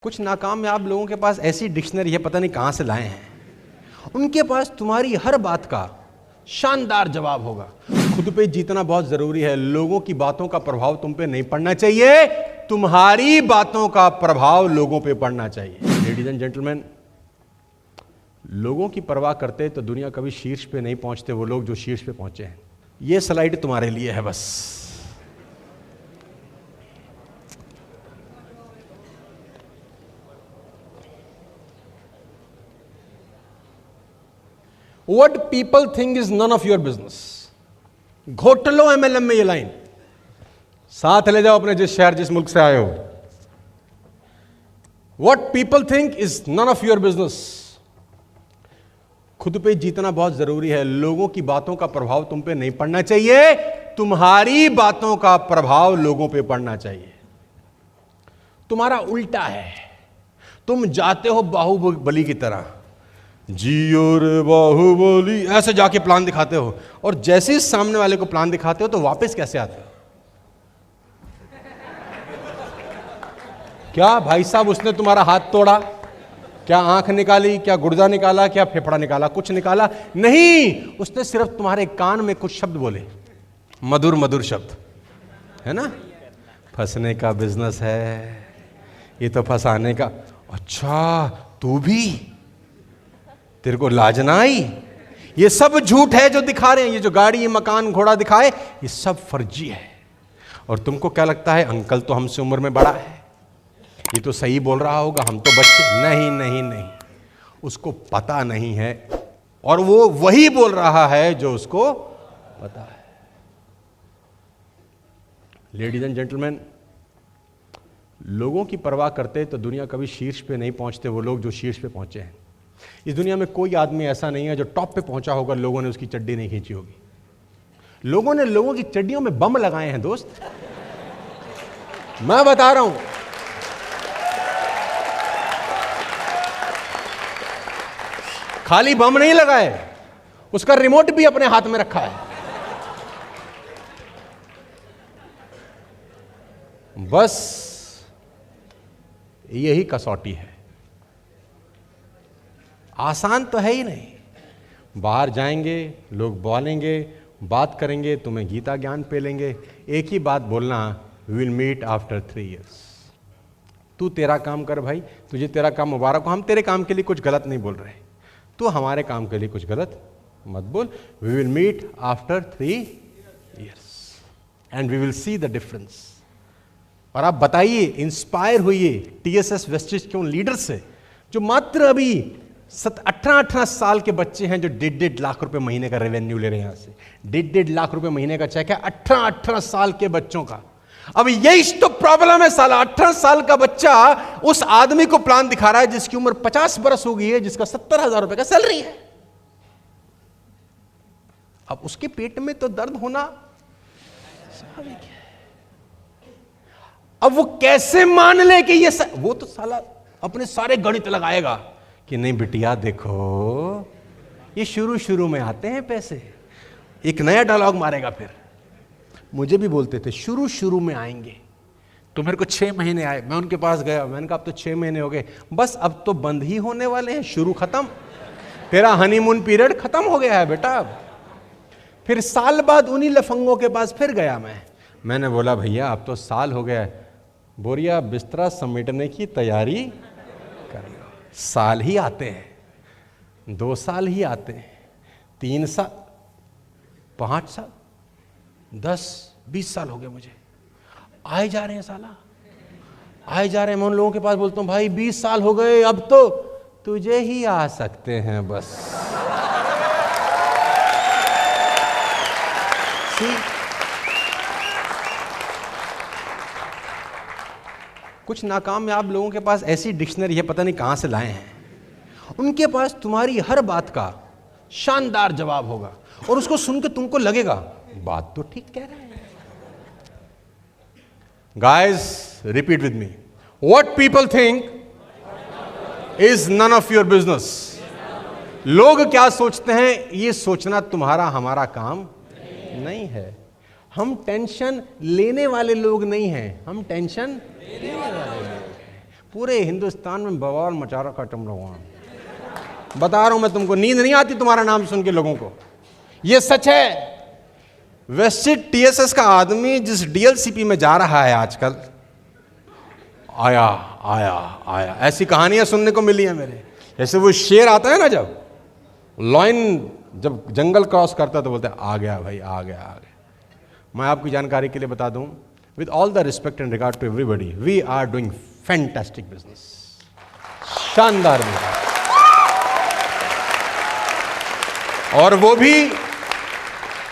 कुछ नाकामयाब लोगों के पास ऐसी डिक्शनरी है, पता नहीं कहां से लाए हैं। उनके पास तुम्हारी हर बात का शानदार जवाब होगा। खुद पे जीतना बहुत जरूरी है। लोगों की बातों का प्रभाव तुम पे नहीं पड़ना चाहिए, तुम्हारी बातों का प्रभाव लोगों पे पड़ना चाहिए। लेडीज एंड जेंटलमैन, लोगों की परवाह करते तो दुनिया कभी शीर्ष पे नहीं पहुंचते वो लोग जो शीर्ष पे पहुंचे हैं। ये स्लाइड तुम्हारे लिए है बस। What people think is none of your business। घोट लो MLM में ये लाइन, साथ ले जाओ अपने जिस शहर जिस मुल्क से आए हो। What people think is none of your business। खुद पे जीतना बहुत जरूरी है। लोगों की बातों का प्रभाव तुम पे नहीं पड़ना चाहिए, तुम्हारी बातों का प्रभाव लोगों पे पड़ना चाहिए। तुम्हारा उल्टा है, तुम जाते हो बाहुबली की तरह, जियो रे बाहुबली, ऐसे जाके प्लान दिखाते हो, और जैसे ही सामने वाले को प्लान दिखाते हो तो वापस कैसे आते हो? क्या भाई साहब, उसने तुम्हारा हाथ तोड़ा, क्या आंख निकाली, क्या गुर्दा निकाला, क्या फेफड़ा निकाला? कुछ निकाला नहीं। उसने सिर्फ तुम्हारे कान में कुछ शब्द बोले, मधुर मधुर शब्द, है ना। फंसने का बिजनेस है ये तो, फंसाने का। अच्छा तू भी, तेरे को लाज ना आई? ये सब झूठ है जो दिखा रहे हैं। ये जो गाड़ी मकान घोड़ा दिखाए ये सब फर्जी है। और तुमको क्या लगता है अंकल तो हमसे उम्र में बड़ा है, ये तो सही बोल रहा होगा, हम तो बच्चे। नहीं नहीं नहीं, उसको पता नहीं है, और वो वही बोल रहा है जो उसको पता है। लेडीज एंड जेंटलमैन, लोगों की परवाह करते तो दुनिया कभी शीर्ष पे नहीं पहुंचते वो लोग जो शीर्ष पे पहुंचे हैं। इस दुनिया में कोई आदमी ऐसा नहीं है जो टॉप पे पहुंचा होगा लोगों ने उसकी चड्डी नहीं खींची होगी। लोगों ने लोगों की चड्डियों में बम लगाए हैं दोस्त, मैं बता रहा हूं। खाली बम नहीं लगाए, उसका रिमोट भी अपने हाथ में रखा है। बस यही कसौटी है। आसान तो है ही नहीं। बाहर जाएंगे, लोग बोलेंगे, बात करेंगे, तुम्हें गीता ज्ञान पे लेंगे। एक ही बात बोलना, we will meet after 3 years। तू तेरा काम कर भाई, तुझे तेरा काम मुबारक हो। हम तेरे काम के लिए कुछ गलत नहीं बोल रहे, तू हमारे काम के लिए कुछ गलत मत बोल। We will meet after 3 years and we will see the difference. और आप बताइए, इंस्पायर हुई TSS वेस्टेज के उन लीडर से जो मात्र अभी 18 साल के बच्चे हैं, जो 1.5 लाख रुपए महीने का रेवेन्यू ले रहे हैं। यहां से 1.5 लाख रुपए महीने का चेक है 18 साल के बच्चों का। अब यही तो प्रॉब्लम है साला। 18 साल का बच्चा उस आदमी को प्लान दिखा रहा है जिसकी उम्र 50 बरस हो गई है, जिसका 70,000 रुपए का सैलरी है। अब उसके पेट में तो दर्द होना स्वाभाविक है। अब वो कैसे मान ले कि ये वो तो साला अपने सारे गणित लगाएगा कि नहीं बिटिया देखो, ये शुरू शुरू में आते हैं पैसे। एक नया डायलॉग मारेगा फिर। मुझे भी बोलते थे शुरू शुरू में आएंगे, तो मेरे को 6 महीने आए। मैं उनके पास गया, मैंने कहा अब तो 6 महीने हो गए, बस अब तो बंद ही होने वाले हैं, शुरू खत्म, तेरा हनीमून पीरियड खत्म हो गया है बेटा। अब फिर साल बाद उन्हीं लफंगों के पास फिर गया मैंने बोला भैया अब तो साल हो गया, बोरिया बिस्तरा समेटने की तैयारी कर लो। साल ही आते हैं, 2 साल ही आते हैं, 3 साल, 5 साल, 10-20 साल हो गए मुझे, आए जा रहे हैं साला, आए जा रहे हैं। मैं उन लोगों के पास बोलता हूं भाई 20 साल हो गए, अब तो तुझे ही आ सकते हैं बस। कुछ नाकामयाब लोगों के पास ऐसी डिक्शनरी है, पता नहीं कहां से लाए हैं। उनके पास तुम्हारी हर बात का शानदार जवाब होगा, और उसको सुनकर तुमको लगेगा बात तो ठीक कह रहे हैं। Guys repeat with me, what people think is none of your business. लोग क्या सोचते हैं ये सोचना तुम्हारा हमारा काम नहीं है। हम टेंशन लेने वाले लोग नहीं हैं, हम टेंशन लेने वाले लोग हैं। पूरे हिंदुस्तान में बवाल मचा रखा तुम लोगों ने। बता रहा हूं मैं तुमको, नींद नहीं आती तुम्हारा नाम सुन के लोगों को। ये सच है। वेस्टेड टीएसएस का आदमी जिस डीएलसीपी में जा रहा है आजकल, आया आया आया, ऐसी कहानियां सुनने को मिली है मेरे। जैसे वो शेर आता है ना, जब लॉयन जब जंगल क्रॉस करता है तो बोलते हैं आ गया भाई, आ गया आ गया। मैं आपकी जानकारी के लिए बता दूं, with all the respect and regard to everybody, we are doing fantastic business, शानदार बिजनेस। और वो भी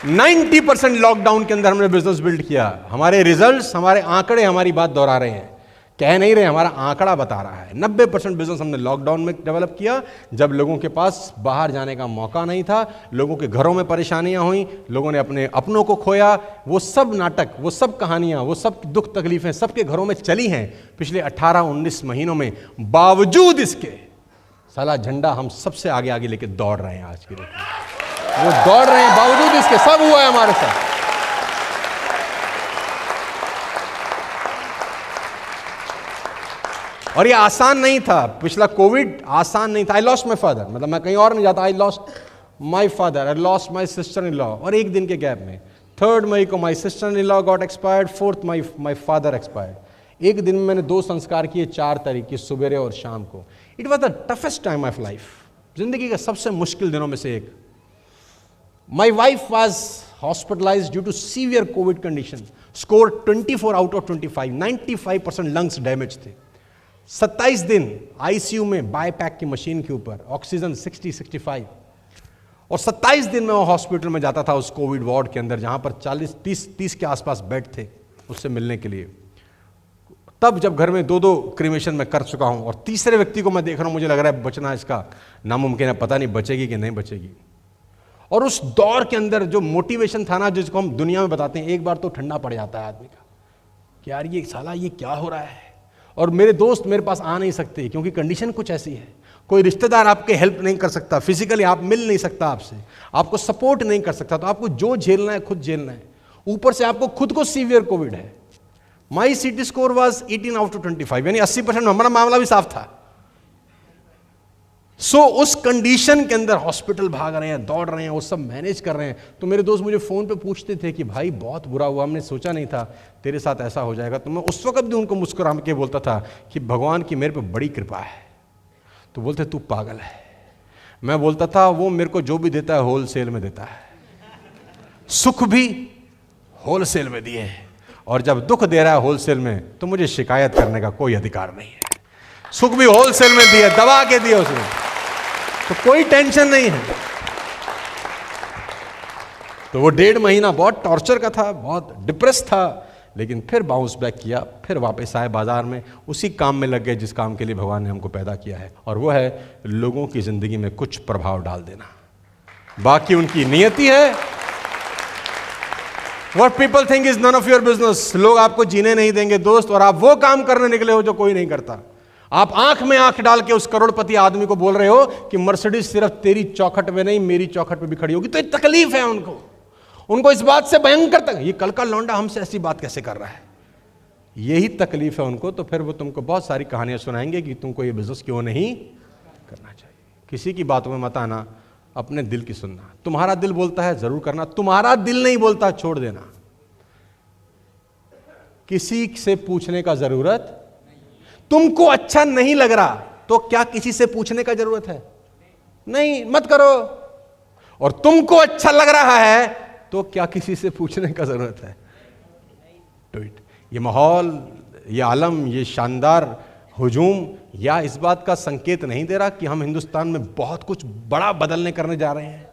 90% लॉकडाउन के अंदर हमने बिजनेस बिल्ड किया। हमारे रिजल्ट्स, हमारे आंकड़े हमारी बात दोहरा रहे हैं, कह नहीं रहे, हमारा आंकड़ा बता रहा है। 90% बिजनेस हमने लॉकडाउन में डेवलप किया, जब लोगों के पास बाहर जाने का मौका नहीं था, लोगों के घरों में परेशानियां हुई, लोगों ने अपने अपनों को खोया। वो सब नाटक, वो सब कहानियां, वो सब दुख तकलीफें सबके घरों में चली हैं पिछले 18-19 महीनों में। बावजूद इसके साला झंडा हम सबसे आगे आगे लेके दौड़ रहे हैं आज की डेट में। वो दौड़ रहे हैं बावजूद इसके, सब हुआ है हमारे साथ। और ये आसान नहीं था, पिछला कोविड आसान नहीं था। आई लॉस्ट माई फादर, मतलब मैं कहीं और नहीं जाता, I lost my father, I lost my sister in law. और एक दिन के गैप में 3 मई को my sister in law got expired, 4 मई माई फादर एक्सपायर्ड। एक दिन में मैंने 2 संस्कार किए, 4 तारीख की सुबह और शाम को। It was the toughest time of life, जिंदगी के सबसे मुश्किल दिनों में से एक। My wife was hospitalized due to severe covid condition, score 24 out of 25, 95% lungs damage थे। 27 दिन आईसीयू में बायपैक की मशीन के ऊपर, ऑक्सीजन 60-65, और 27 दिन में वो हॉस्पिटल में जाता था उस कोविड वार्ड के अंदर, जहां पर 40-30 के आसपास बेड थे उससे मिलने के लिए। तब जब घर में 2-2 क्रीमेशन में कर चुका हूं, और तीसरे व्यक्ति को मैं देख रहा हूं, मुझे लग रहा है बचना इसका नामुमकिन है, पता नहीं बचेगी कि नहीं बचेगी। और उस दौर के अंदर जो मोटिवेशन था ना, जिसको हम दुनिया में बताते हैं, एक बार तो ठंडा पड़ जाता है आदमी का कि यार ये साला ये क्या हो रहा है। और मेरे दोस्त मेरे पास आ नहीं सकते क्योंकि कंडीशन कुछ ऐसी है। कोई रिश्तेदार आपके हेल्प नहीं कर सकता, फिजिकली आप मिल नहीं सकता आपसे, आपको सपोर्ट नहीं कर सकता, तो आपको जो झेलना है खुद झेलना है। ऊपर से आपको खुद को सीवियर कोविड है। माई सीटी स्कोर वॉज 18 आउट ऑफ 25, यानी 80%। हमारा मामला भी साफ था। सो उस कंडीशन के अंदर हॉस्पिटल भाग रहे हैं, दौड़ रहे हैं, वो सब मैनेज कर रहे हैं। तो मेरे दोस्त मुझे फोन पे पूछते थे कि भाई बहुत बुरा हुआ, हमने सोचा नहीं था तेरे साथ ऐसा हो जाएगा। तो मैं उस वक्त भी उनको मुस्कुरा के बोलता था कि भगवान की मेरे पे बड़ी कृपा है। तो बोलते तू पागल है। मैं बोलता था वो मेरे को जो भी देता है होलसेल में देता है, सुख भी होलसेल में दिए, और जब दुख दे रहा है होलसेल में तो मुझे शिकायत करने का कोई अधिकार नहीं है। सुख भी होलसेल में दिए, दबा के दिए उसने, तो कोई टेंशन नहीं है। तो वो 1.5 महीना बहुत टॉर्चर का था, बहुत डिप्रेस था, लेकिन फिर बाउंस बैक किया, फिर वापस आए बाजार में, उसी काम में लग गए जिस काम के लिए भगवान ने हमको पैदा किया है, और वो है लोगों की जिंदगी में कुछ प्रभाव डाल देना। बाकी उनकी नियति है। What people think is none of your business। लोग आपको जीने नहीं देंगे दोस्त, और आप वो काम करने निकले हो जो कोई नहीं करता। आप आंख में आंख डाल के उस करोड़पति आदमी को बोल रहे हो कि मर्सिडीज सिर्फ तेरी चौखट में नहीं मेरी चौखट पे भी खड़ी होगी। तो एक तकलीफ है उनको इस बात से भयंकर तक, ये कल का लौंडा हमसे ऐसी बात कैसे कर रहा है, यही तकलीफ है उनको। तो फिर वो तुमको बहुत सारी कहानियां सुनाएंगे कि तुमको ये बिजनेस क्यों नहीं करना चाहिए। किसी की बातों में मत आना, अपने दिल की सुनना। तुम्हारा दिल बोलता है जरूर करना, तुम्हारा दिल नहीं बोलता छोड़ देना। किसी से पूछने का जरूरत, तुमको अच्छा नहीं लग रहा तो क्या किसी से पूछने का जरूरत है? नहीं, मत करो। और तुमको अच्छा लग रहा है तो क्या किसी से पूछने का जरूरत है? Do it. ये माहौल, ये आलम, ये शानदार हुजूम या इस बात का संकेत नहीं दे रहा कि हम हिंदुस्तान में बहुत कुछ बड़ा बदलने करने जा रहे हैं?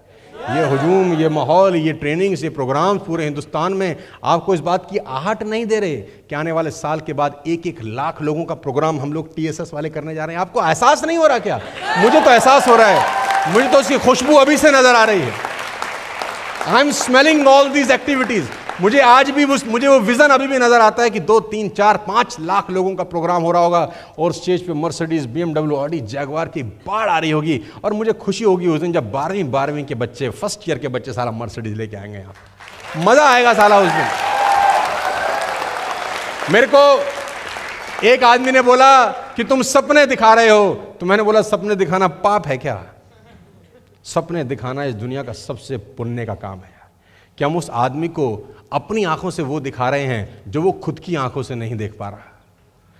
ये हुजूम, ये माहौल, ये ट्रेनिंग्स, ये प्रोग्राम्स पूरे हिंदुस्तान में आपको इस बात की आहट नहीं दे रहे कि आने वाले साल के बाद 1-1 लाख लोगों का प्रोग्राम हम लोग टीएसएस वाले करने जा रहे हैं? आपको एहसास नहीं हो रहा क्या? मुझे तो एहसास हो रहा है, मुझे तो उसकी खुशबू अभी से नजर आ रही है। I am smelling all these activities. मुझे आज भी मुझे वो विजन अभी भी नजर आता है कि 2, 3, 4, 5 लाख लोगों का प्रोग्राम हो रहा होगा, और स्टेज पे मर्सिडीज, BMW, ऑडी, जैगवार की बाढ़ आ रही होगी। और मुझे खुशी होगी उस दिन जब 12वीं के बच्चे, फर्स्ट ईयर के बच्चे साला मर्सिडीज लेके आएंगे यहाँ। मजा आएगा साला उस दिन। मेरे को एक आदमी ने बोला कि तुम सपने दिखा रहे हो। तो मैंने बोला सपने दिखाना पाप है क्या? सपने दिखाना इस दुनिया का सबसे पुण्य का काम है। कि हम उस आदमी को अपनी आंखों से वो दिखा रहे हैं जो वो खुद की आंखों से नहीं देख पा रहा।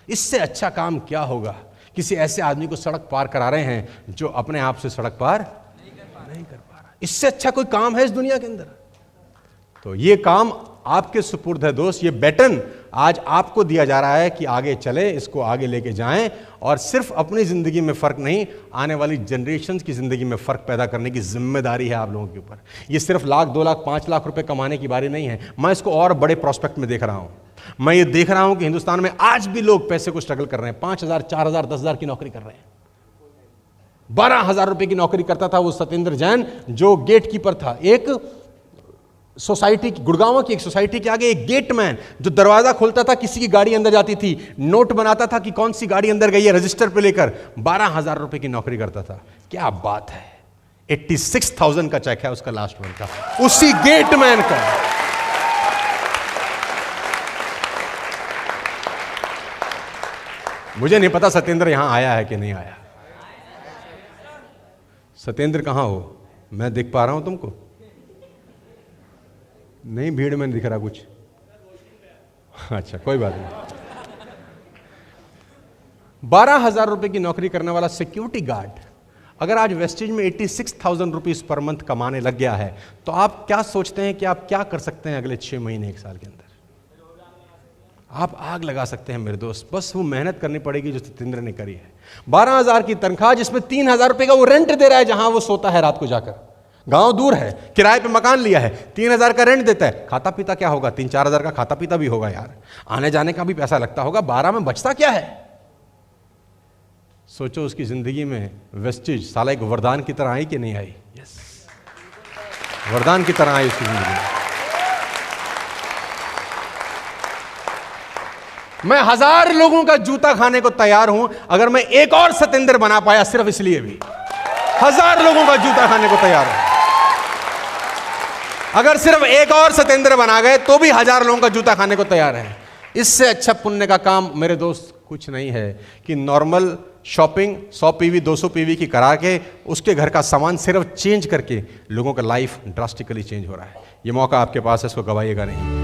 इससे अच्छा काम क्या होगा? किसी ऐसे आदमी को सड़क पार करा रहे हैं जो अपने आप से सड़क पार नहीं कर पा रहा। इससे अच्छा कोई काम है इस दुनिया के अंदर? तो ये काम आपके सुपुर्द है दोस्त। ये बैटन आज आपको दिया जा रहा है कि आगे चले, इसको आगे लेके जाएं और सिर्फ अपनी जिंदगी में फर्क नहीं, आने वाली जनरेशन की जिंदगी में फर्क पैदा करने की जिम्मेदारी है आप लोगों के ऊपर। ये सिर्फ लाख, 2 लाख, 5 लाख रुपए कमाने की बारी नहीं है। मैं इसको और बड़े प्रोस्पेक्ट में देख रहा हूं। मैं ये देख रहा हूं कि हिंदुस्तान में आज भी लोग पैसे को स्ट्रगल कर रहे हैं। 5,000, 4,000, 10,000 की नौकरी कर रहे हैं। 12,000 रुपए की नौकरी करता था वो सत्येंद्र जैन, जो गेट कीपर था। एक सोसाइटी, गुड़गांव की एक सोसाइटी के आगे एक गेटमैन जो दरवाजा खोलता था, किसी की गाड़ी अंदर जाती थी, नोट बनाता था कि कौन सी गाड़ी अंदर गई है, रजिस्टर पे लेकर 12,000 रुपए की नौकरी करता था। क्या बात है! 86,000 का चेक है उसका लास्ट मंथ का, उसी गेटमैन का। मुझे नहीं पता सत्येंद्र यहां आया है कि नहीं आया। सत्येंद्र कहां हो? मैं देख पा रहा हूं तुमको? नहीं, भीड़ में नहीं दिख रहा कुछ। अच्छा, कोई बात नहीं। 12,000 रुपए की नौकरी करने वाला सिक्योरिटी गार्ड अगर आज वेस्टेज में 86,000 रुपीज पर मंथ कमाने लग गया है, तो आप क्या सोचते हैं कि आप क्या कर सकते हैं अगले 6 महीने, 1 साल के अंदर? आप आग लगा सकते हैं मेरे दोस्त। बस वो मेहनत करनी पड़ेगी जो सत्येंद्र ने करी है। 12,000 की तनख्वाह, जिसमें 3,000 रुपए का वो रेंट दे रहा है जहां वो सोता है रात को जाकर। गांव दूर है, किराए पे मकान लिया है, 3,000 का रेंट देता है। खाता पीता क्या होगा? 3-4 हजार का खाता पीता भी होगा यार, आने जाने का भी पैसा लगता होगा। 12 में बचता क्या है? सोचो उसकी जिंदगी में वेस्टेज साला एक वरदान की तरह आई कि नहीं आई? यस, वरदान की तरह आई उसकी जिंदगी में। मैं 1000 लोगों का जूता खाने को तैयार हूं अगर मैं एक और सत्येंद्र बना पाया, सिर्फ इसलिए भी 1000 लोगों का जूता खाने को तैयार हूं। अगर सिर्फ एक और सत्येंद्र बना गए तो भी 1000 लोगों का जूता खाने को तैयार है। इससे अच्छा पुण्य का काम मेरे दोस्त कुछ नहीं है कि नॉर्मल शॉपिंग 100 पीवी 200 पीवी की करा के उसके घर का सामान सिर्फ चेंज करके लोगों का लाइफ ड्रास्टिकली चेंज हो रहा है। ये मौका आपके पास है, इसको गवाइएगा नहीं।